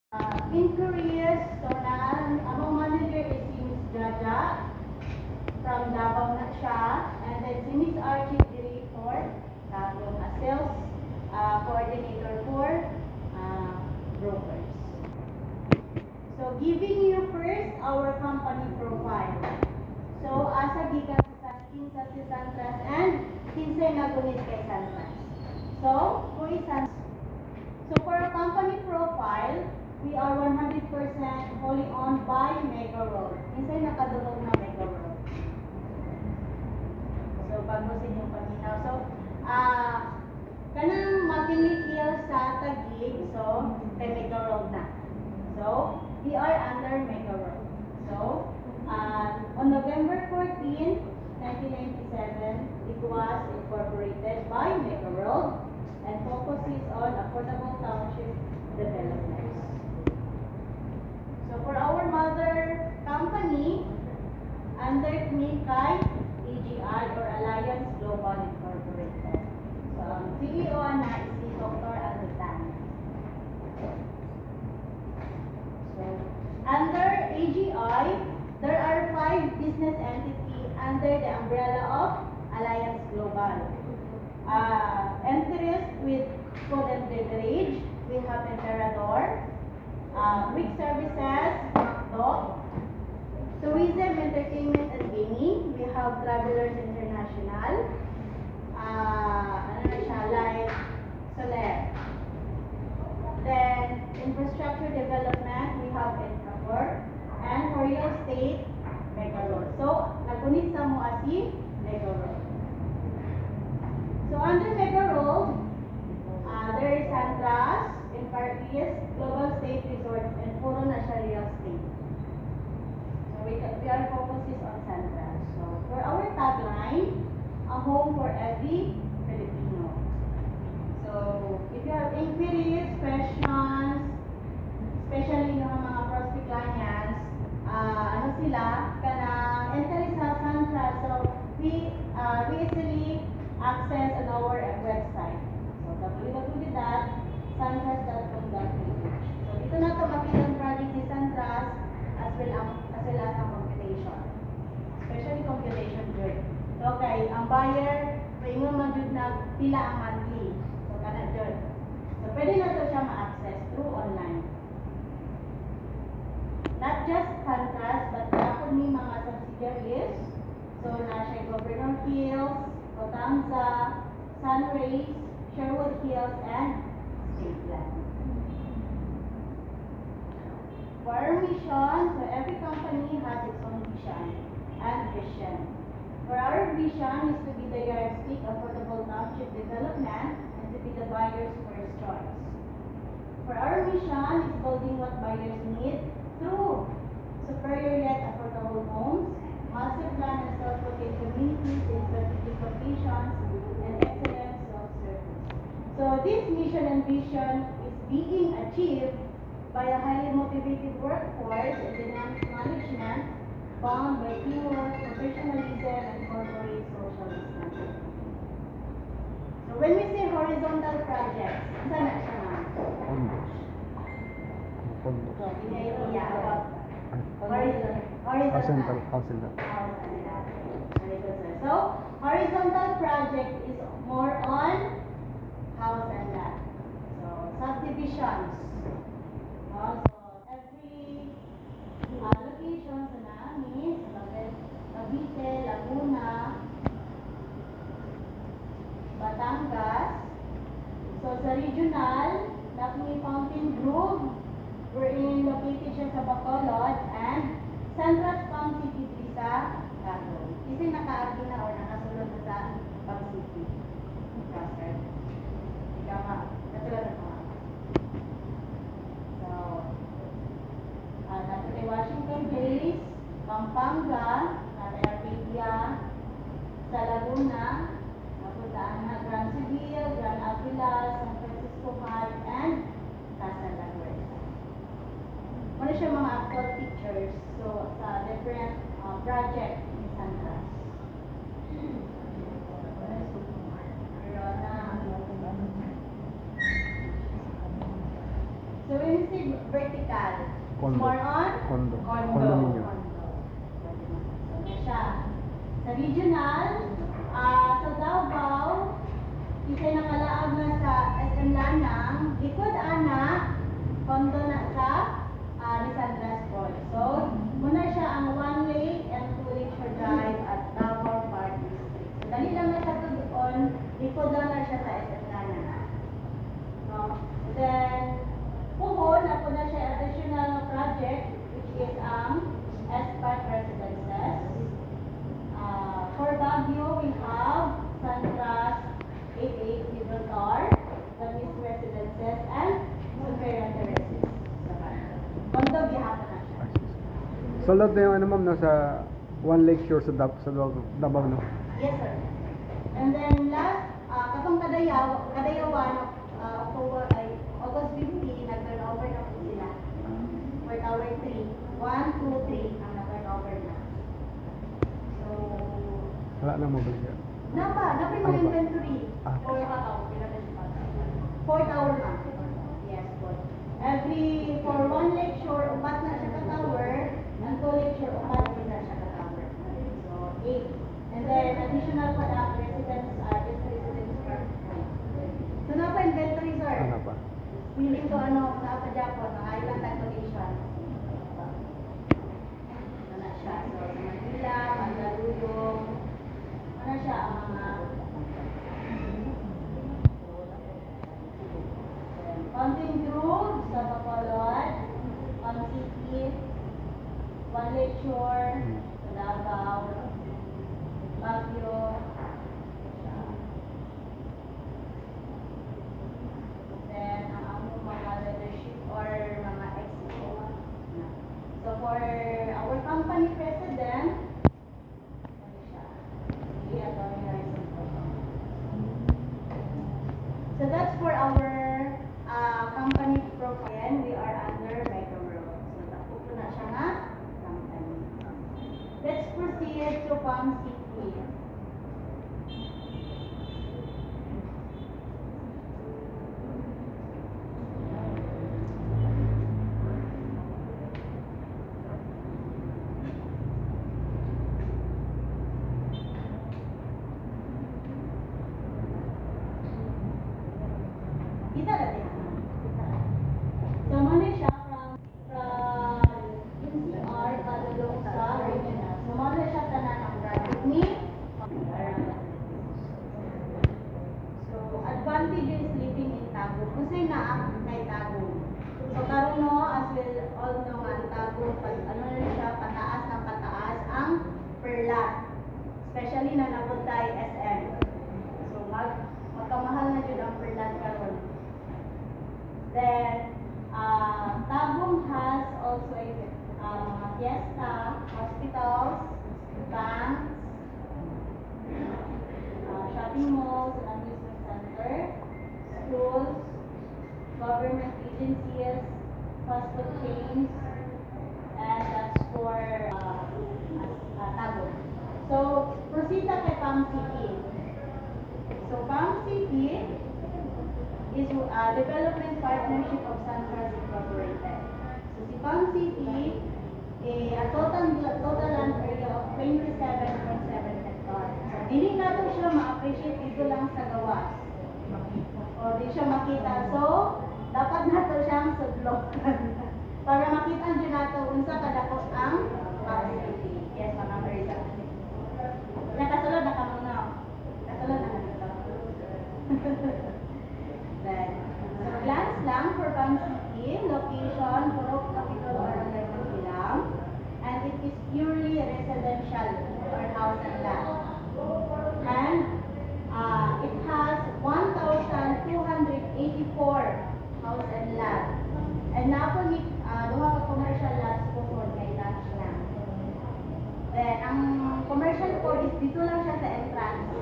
Inquiries, so among manager is si Ms. Jaja from Davao na siya, and then si Ms. Archie diri for Davao, sales coordinator for brokers. So giving you first our company profile. So asa gikan sa kinsa si Santras and kinsay nagunit kay Santras. So who is Santras? So for our company profile, we are 100% wholly owned by Mega Road. Kinsay nakadulog na Mega Road. So bago sa inyong paminaw. So kanang maginikiel sa Taguig, so kay Mega Road na. So we are under Mega Road. So on November 14, 1997, it was incorporated by Mega Road and focuses on affordable township developments. So for our mother company, under Knikai AGI or Alliance Global Incorporated. So CEO na is si Dr. Azutan. So under AGI, there are 5 business entities under the umbrella of Alliance Global. Interest with food and beverage, we have Emperador, Quick Services, McDo, Tourism, Entertainment and Gaming, we have Travelers International, like Soler. Then infrastructure development, we have Entraport, and for real estate, Mega Road. So nagunit sa mo asi Mega Road. So under Mega Road, there is Santras, Inparties, Global State Resorts, and puro na siya real estate. So we are focuses on Santras. So for our tagline, a home for every Filipino. So if you have inquiries, questions, especially yung mga prospect clients, ano sila, kana enter sa Santras. So we easily access on our website. So www.santras.com.ph. So dito na ito makita ang project ni Santras as well as ang computation. Especially computation journey. Okay, ang buyer, paingon man jud na pila ang monthly. So kana jud. So pwede na ito siya ma-access through online. Not just Santras, but ako ni mga subsidiaries. So na siya Governor Hills, Cotanza, Sunrays, Sherwood Hills, and State Land. For our mission, so every company has its own mission and vision. For our vision is to be the yardstick of affordable township development and to be the buyer's first choice. For our mission is building what buyers need through superior yet affordable homes, master plan and self-contained communities in strategic locations, and excellent self-service. So this mission and vision is being achieved by a highly motivated workforce and dynamic management bound by teamwork, professionalism, and corporate social responsibility. So when we say horizontal projects, saan na siya na? So, idea about horizontal. So, horizontal project is more on house and land. So, subdivisions. So, every location sa namin, sa Cavite, Laguna, Batangas. So, sa regional, Lakmi Fountain Grove, wherein located siya sa Bacolod, and Santras Pang City sa Quezon. Kasi naka-argue na or nakasulod na sa Pang City. Quezon. Ikaw nga. Kasulod na nga. So, natin ay Washington Place, Pampanga, natin Arcadia, sa Laguna, napuntaan na Grand Seville, Grand Avila, San Francisco Heights, and Casa La Huerta. Ano siya mga actual pictures so sa different project in Santras. So when you see vertical Condo. More on? Condo. Condo. Condominium. So, siya. Sa regional, sa Davao, isa'y nakalaag na sa SM Lanang, likod ana, condo na sa Lisandras Falls. So, muna siya ang one lake and two lake shore drive at Davao Park District. So, dali lang na siya to doon, likod lang na siya sa SM Lanang. No? Then, Puhon, na po na siya additional project, which is ang S-Park Residences. For Baguio, we have Santras 88 Gibraltar, the Miss Residences, and Superior Terraces. Condo, gihapon na siya. Sold out na yung ano ma'am, no, sa One Lake Shore sa Davao, no? Yes, sir. And then last, katong Kadayawan, August 15, nag-turnover na po sila. For Tower 3. 1, 2, 3 ang nag-turnover na. So, Wala nang mobile yan. napa yung mga Ano ba? inventory. Ah. For tower na. Yes, for. For one lake shore, upat na siya ka-tower, and two lake shore, upat din na siya ka-tower. So, 8. And then, additional pa na, residence, just residence per. So, na pa inventory, sir. Ano pa? Feeling ko, sa Japon, mga island calculation. Ano siya? So, sa Manila, Mandaluyong, ano siya, ang mga Fountain Grove, sa Bacolod, Palm City, One Lake Shore, sa Davao, Baguio, then ang among mga leadership or mga executive. So for our company president, ano siya? So that's for our company profile. We are under Mega World. So tapupo na siya nga company. Let's proceed to Palm City. Kita natin. So, muna siya from NCR padulong sa regional. So, muna siya tanan ang project ni. So, advantages living in Tagum. Kasi na kay Tagum. So, karon no, as well all know nga, Tagum, ano na siya, pataas ng pataas ang per lot. Especially na nabuntay SM. So, magkamahal na yun ang per lot karon. Then, Tagum has also mga fiesta, hospitals, banks, shopping malls, and amusement center, schools, government agencies, fast food chains, and that's for Tagum. So, proceed na kay Palm City. So, Palm City is Development Partnership of Santras Incorporated. So, si Palm City, a total land area of 27.7 hectares. So, hindi na ito siya ma-appreciate dito lang sa gawas. O, di siya makita. So, dapat na ito siyang sudlok. Para makita nyo na ito, unsa kadakot ang Palm City. Yes, mga America. Nakasulod na ka muna. Kasulod na ka Then, so glance lang for Palm City, location, Purok, Capital, or Manila, and it is purely residential or house and land. And it has 1,284 house and land. And napo ni duha ka commercial lots po for kay lunch lang. Then, ang commercial po is dito lang siya sa entrance.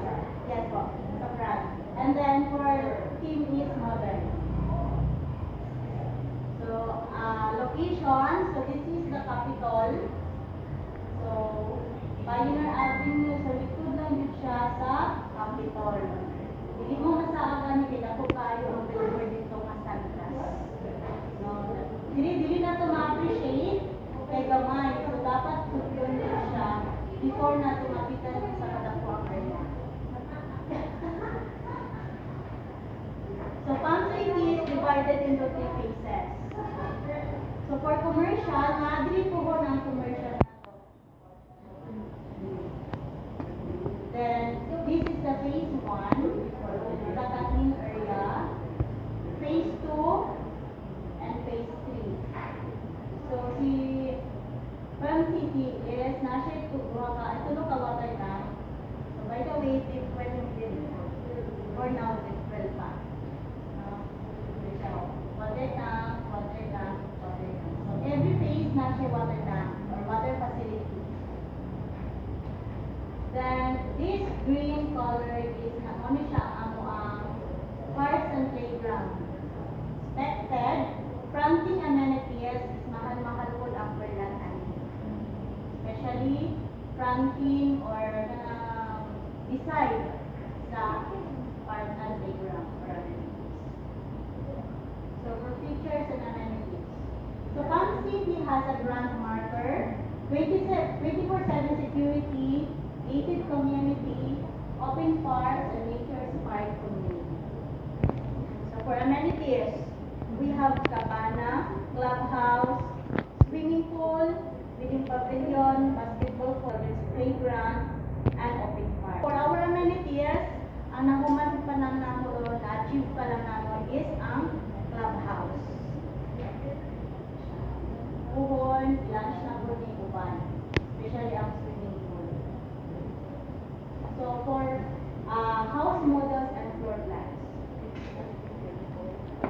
Yes po, sa front. And then for Team East Modern. So, location, so this is the capital. So, Pioneer Avenue, so likod lang yun siya sa capital. Hindi mo masaagan, hindi na po kayo ang billboard dito Santras. No, dili na ito ma-appreciate kay gamay. So dapat yun siya before na tumapitan sa kadapuang area. So Palm City is divided into 3 phases. So for commercial, nadiri po ho ng commercial na to. Then this is the phase 1, the Kataling area, phase 2, and phase 3. So si Palm City is nasa ito ka water tank. So by the way, tip 12 din. For now, tip 12 pa. Water tank, water tank, water tank. So every phase nasa water tank or water facility. Then this green color is ano siya ang parks and playground. Expected fronting amenities is mahal-mahal po ang perlatan. Especially fronting or beside sa park and playground or amenities. So for features and amenities. So Palm City has a grand marker, 24/7 security, gated community, open parks, and nature-inspired community. So for amenities, we have cabana, clubhouse, swimming pool, reading pavilion, basketball court, playground, and open park. For our amenities, ang nahuman pa lang namin, na-achieve pa lang namin is ang clubhouse. Puhon, lunch na po ni uban, especially ang swimming pool. So for house models and floor plans.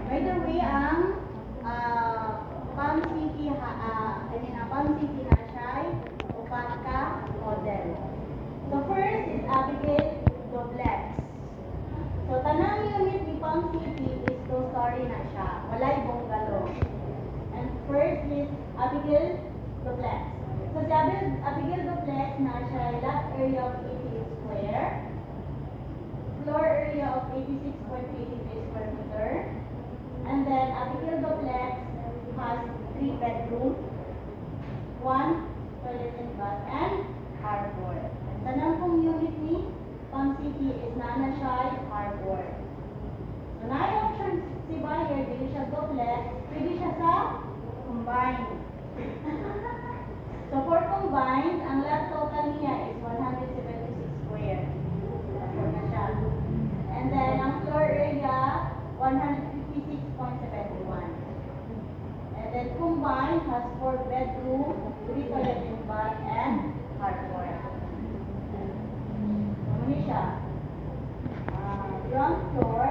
By the way, ang Palm City, Palm City na siya ay upat ka model. So first is Abigail Duplex. So tanang unit ni Palm City is two-story na siya. Walay bungalow. And first is Abigail Duplex. So si Abigail Duplex na siya ay lot area of 88 square, floor area of 86.83 square meter, and then Abigail Duplex has 3 bedrooms, 1 toilet and bath, and harbor. And tanang pong unit ni Palm City is nana siya ay harbor. So na option si buyer, hindi siya duplex, pwede siya sa combined. So for combined, ang lot total niya is 176 square. Tapos na siya. And then ang floor area, 156.71. And then combined has 4 bedroom, 3 toilet and bath, and hardware. Ano siya? Ground floor,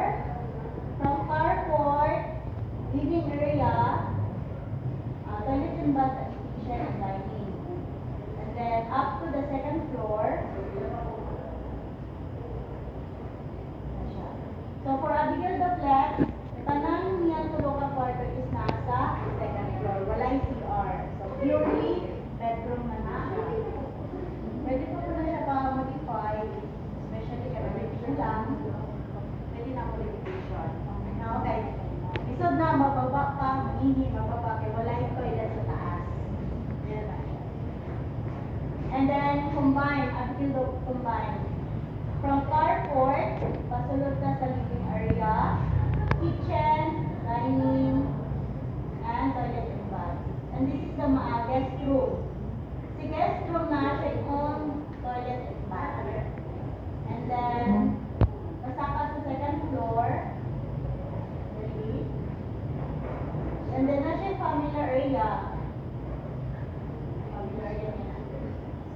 from carport, living area, toilet and bath, and kitchen and dining. And then up to the second floor. So for Abigail Duplex, tanang niya tulo ka kwarto is nasa second floor. Walay CR. So purely bedroom na siya. Pwede po na siya pa-modify, especially renovation lang. Pwede na modification. Okay. Isod na, mababa pa, hindi mababa, kaya wala yung toilet sa taas. Yan na siya. And then, combine, Abigail combine. From carport, pasulod na sa living area, kitchen, dining, and toilet and bath. And this is the guest room. Si guest room na siya yung own toilet and bath. And then, masaka sa second floor. And then, na siya yung family area. Family area niya.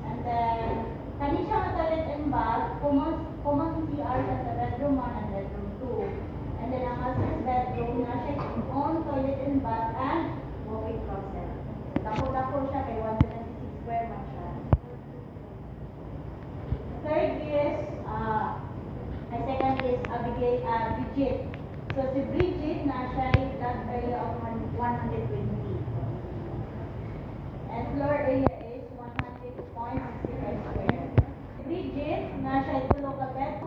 And then, kani siya ang toilet and bath, common CR siya sa bedroom 1 and bedroom 2. And then, ang master's bedroom na siya yung own toilet and bath and walk-in closet. Dako-dako siya kay 176 square man siya. Third is, second is Bridget. So si Bridget na siya yung lot area of 120. And floor area is 100.65 square. Si Bridget na siya yung tulo ka bed,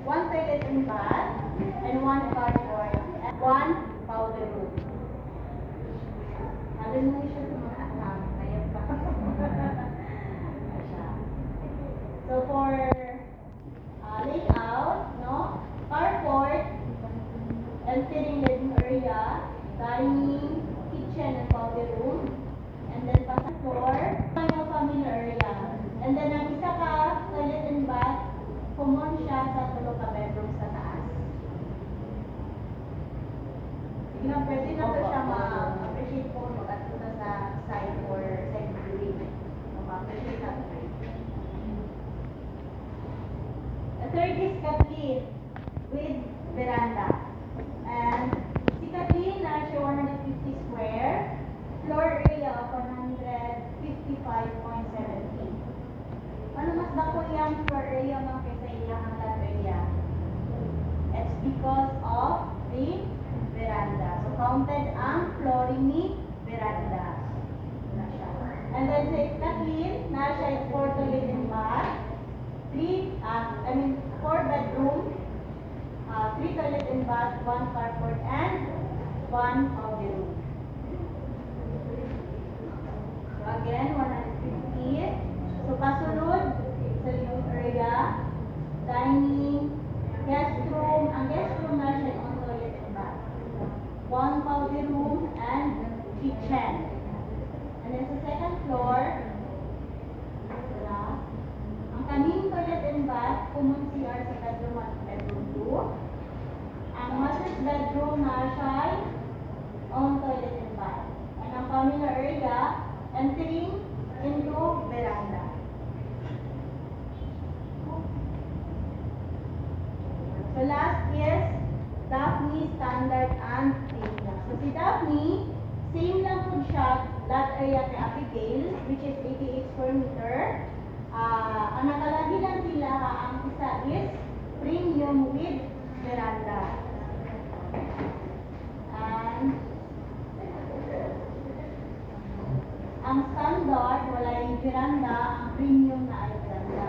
1 toilet and bath, and 1 carport, and 1 powder room. Halin mo siya sa mga asam, kaya pa. Kathleen with veranda. And si Kathleen na siya 150 square, floor area of 155.70. Ano mas dako yung floor area mga kaysa iyang lot area? It's because of the veranda. So counted ang flooring ni veranda. Na siya. And then si Kathleen, na siya yung 4 toilet and bath, 4 bedroom, 3 toilet and bath, 1 carport, and 1 hobby room. So again, 150. So kasunod sa living area, dining, guest room. Ang guest room na siya yung toilet and bath, 1 hobby room, and kitchen. And then sa second floor, ang kaning toilet and bath, common CR sa bedroom at bedroom 2. Ang master's bedroom na siya own toilet and bath. And ang communal area, entering into veranda. So last is Daphne Standard and Premium. So si Daphne, same lang po siya, lot area kay Abigail, which is 88 square meter. Ang nakalagi lang sila, ang isa is premium with veranda. And ang standard, wala yung veranda, ang premium na ay veranda.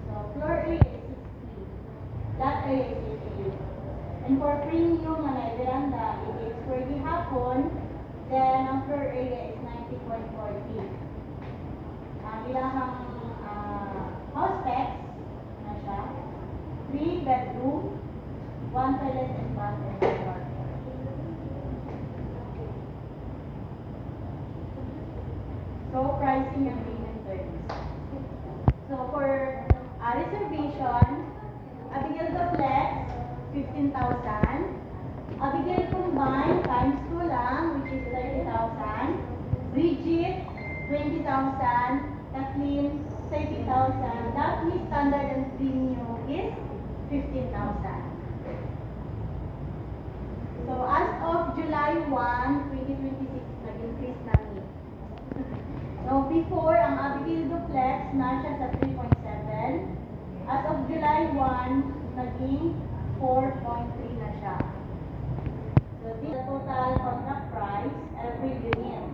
So floor area is 60, lot area is 88. And for premium na ay veranda, it is for gihapon, then ang floor area is 90.40. Ang ilahang house specs na siya, 3 bedroom, 1 toilet and bath and 1 bathroom. So pricing and payment terms. So for reservation, Abigail Duplex, 15,000. Abigail Combine times 2 lang, which is 30,000. Bridget, 20,000. Kathleen, 30,000. Daphne Standard and Premium is 15,000. So as of July 1, 2026, nag-increase namin. So before, ang Abigail Duplex na siya sa 3.7. As of July 1, naging 4.3 na siya. So this is the total contract price every unit.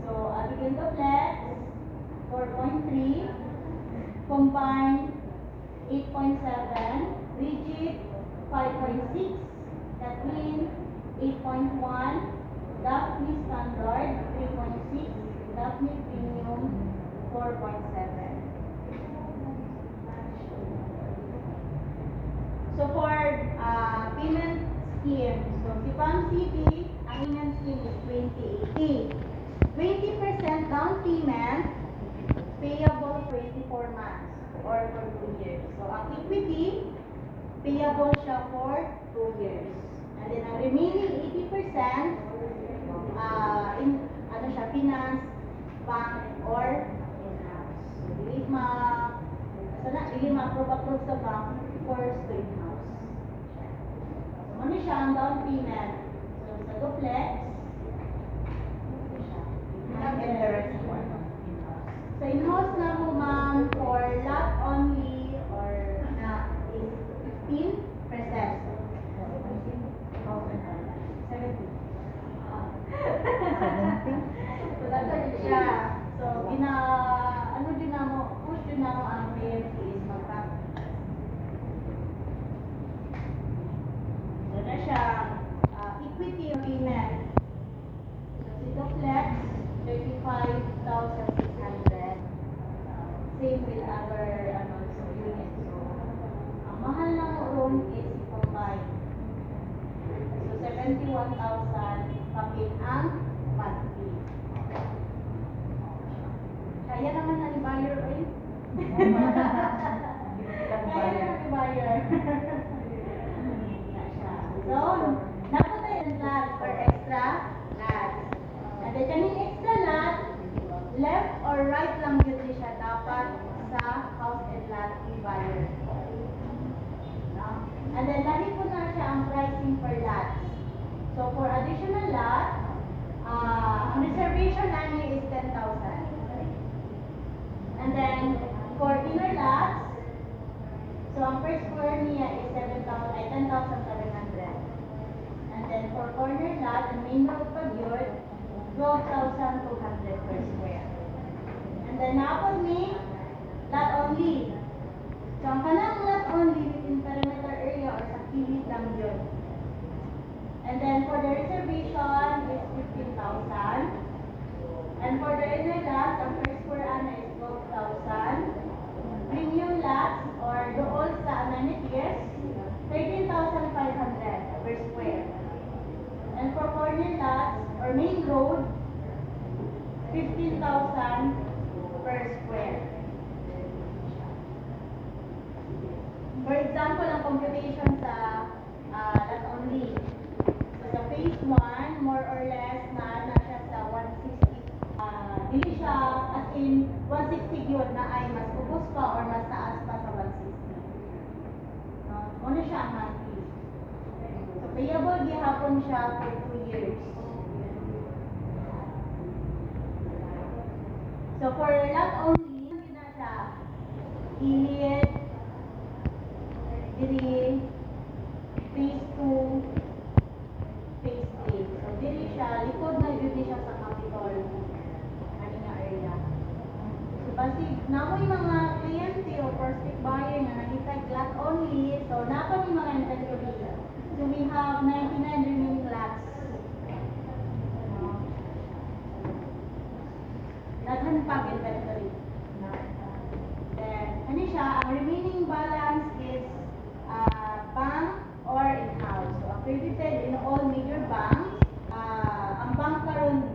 So Abigail Duplex, 4.3, Combine, 8.7, Rigid, 5.6, Kathleen, 8.1, Daphne Standard, 3.6, Daphne Premium, 4.7. So for payment scheme, so si Palm City, ang payment scheme is 2080. 20% down payment, payable 24 months or for 2 years. So ang equity, payable siya for 2 years. And then ang remaining 80%, finance, bank, or in-house. So dili ma-approve sa bank first to in-house. So ano siya ang down payment? So sa duplex, sa in-house na mo ma'am, for lot only or na is 15%. 70. So that's siya. So push din na mo ang PMC is magkak. So na siya, equity payment. So si duplex, 35,600. Same with other units. So, ang mahal ng room is combined. So, 71,000 kapit ang monthly. Kaya naman na ni buyer, oy. Kaya naman ni buyer. So, dapat tayo ng lot or extra lot. At kaning extra lot, left or right lang yun siya dapat sa house and lot ni buyer. And then, lagi po na siya ang pricing per lot. So, for additional lot, ang reservation namin is 10,000. And then, for inner lots, so ang per square niya is 10,700. And then, for corner lot, ang main road pag yun, 12,200 per square. And then, napod ni lot only. So, ang kanang lot only within perimeter area or sa kilid lang yun. And then, for the reservation is 15,000. And for the inner lots, ang per square ana is 12,000. Premium lots or doon sa amenities, 13,500 per square. And for corner lots or main road, 15,000 per square. For example, ang computation sa lot only. So sa phase 1, more or less na siya sa 160. Dili siya as in 160 yun na ay mas ubos pa or mas taas pa sa 160. Ano siya ang monthly. So payable gihapon siya for 2 years. So for lot only, na siya ilit, diri, phase 2, phase 8. So diri siya, likod na yun siya sa Capitol. Kanina area. So basi, namoy mga kliyente o prospect buyer na nakita lot only, so napa ni mga inventory. So we have 99 remaining lots. Daghan pa inventory. Then, ano siya, ang remaining balance is bank or in-house. So, accredited in all major banks. Ang bank karon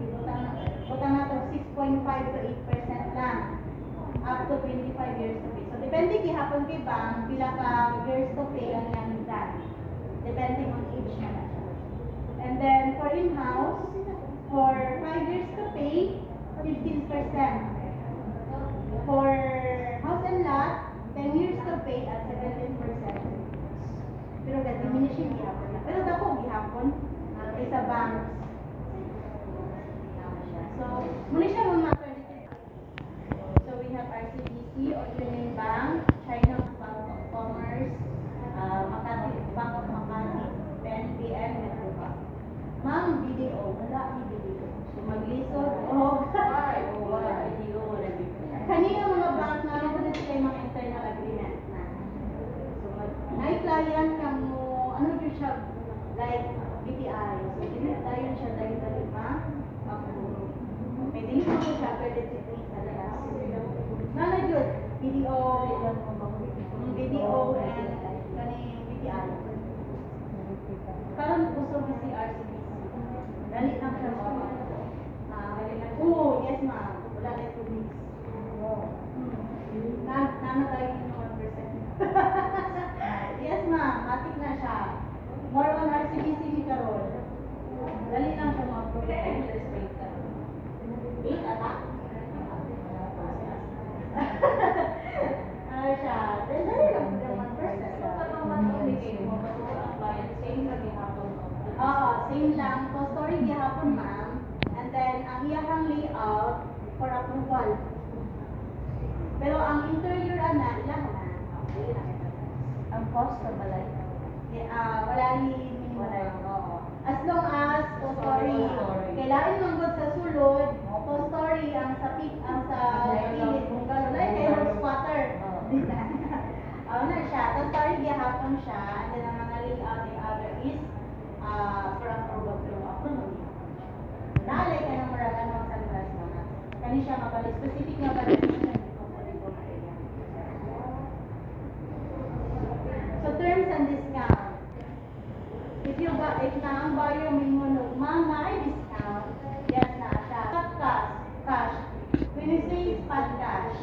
butang na to 6.5 to 8% lang. Up to 25 years to pay. So, depende gihapon kay bank, pila ka years to pay ang iyang grant. Depending on age na siya. And then, for in-house, for 5 years to pay, 15%. For house and lot, 10 years to pay at 17%. Pero diminishing gihapon na. Pero dako gihapon sa bank. So, muna siya mga accredited. So, we have RCBC, Union Bank, China Bank of Commerce, Makati, Bank of Makati, PNBN, Metrobank. Ma'am, BDO, wala ni BDO. So, maglisod, kanina mga bank na ano na sila yung mga internal agreement na. So, na-client ka mo, ano yun siya, like BPI. So, dinit-tayo siya dahil ma, may din mo siya, pwede sa lalas. Nana yun, BDO and kaning BPI. Parang gusto mo si RCBC. Dali lang siya mo. Yes ma'am. Wala na 2 weeks. Nana tayo yung 1%. Yes ma'am. Matik na siya. More on RCBC ni Carol. Dali lang siya mga interest rate ka. 8 ata? Ano siya? Dali lang siya 1%. So, kapag mag-obligate mo, same na gihapon. Oo, same lang. So, story gihapon ma'am. And then, ang iyahang layout for approval. Pero ang interior ana, ilang na. Okay, ang cost na balay. Wala ni minimum. Oo. As long as, story. Kailangan manggod sa sulod, story ang sa peak, ang sa pilit. Kung gano'n, like kayo squatter. Na siya. Story gihapon siya. And then, ang mga layout yung other is for approval. Naalay ka ng maragan mga sa lugar mga. Kani siya mabalik. Specific nga ba siya. So terms and discount. If na ang buyer may mo mama ay discount, yes na siya. Cash. When you say spot cash,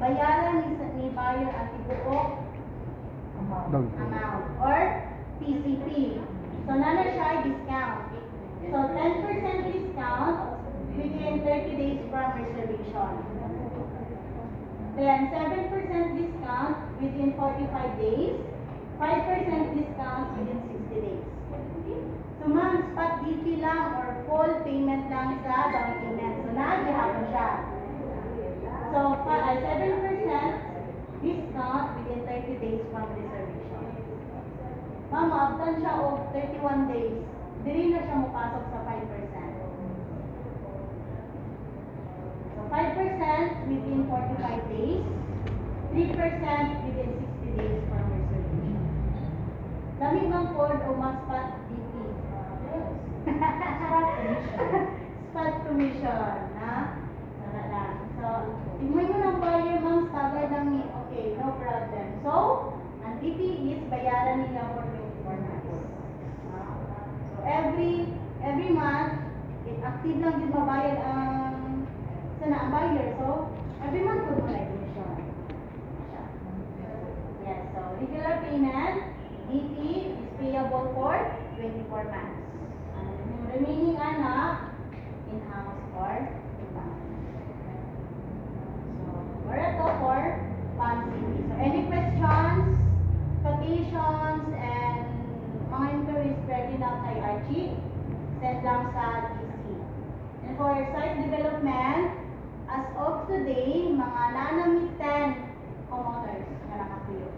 bayaran ni buyer ang tibuok amount or PCP. So nana siya ay discount. So 10% discount within 30 days from reservation. Then 7% discount within 45 days. 5% 5% discount within 60 days. So ma'am, spot DP lang or full payment lang sa down payment. So nagyahapon siya. So 7% discount within 30 days from reservation. Ma'am, maabtan siya og 31 days. Dili na siya mapasok sa 5%. So 5% within 45 days, 3% within 60 days from reservation. Dami bang code o mas spot DP? Spot commission, na? Sana lang. So, tingnan mo ng buyer, ma'am, staggered lang ni, okay, no problem. So, ang DP is bayaran nila for 24 months. So, every month, if active lang din mabayad ang sana ang buyer. So, every month po mo na commission. Yes, so regular payment, DP is payable for 24 months. And yung remaining anak, in-house for 2 months. So, or ito for PAM City. So, any questions, quotations, and mga inquiries pwede lang kay Archie, send lang sa DC. And for site development, as of today, mga nanamit 10 homeowners na nakapuyo.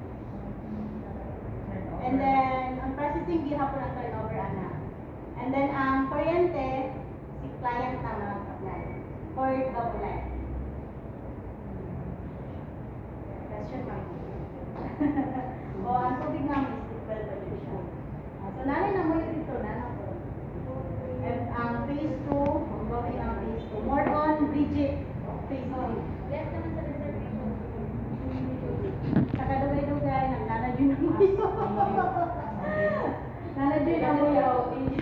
And then, ang processing gihapon ang turnover ana. And then, ang kuryente, si client na mag-apply for double. Question mark. O, ang tubig namin is equal pollution. So, nanay na mo yun dito, nana po. And ang phase 2, ongoing ang phase 2. More on rigid phase 2. Less naman sa reservation. Sa kadugay-dugay, naglalagyo na mo. Nalagyo na mo yung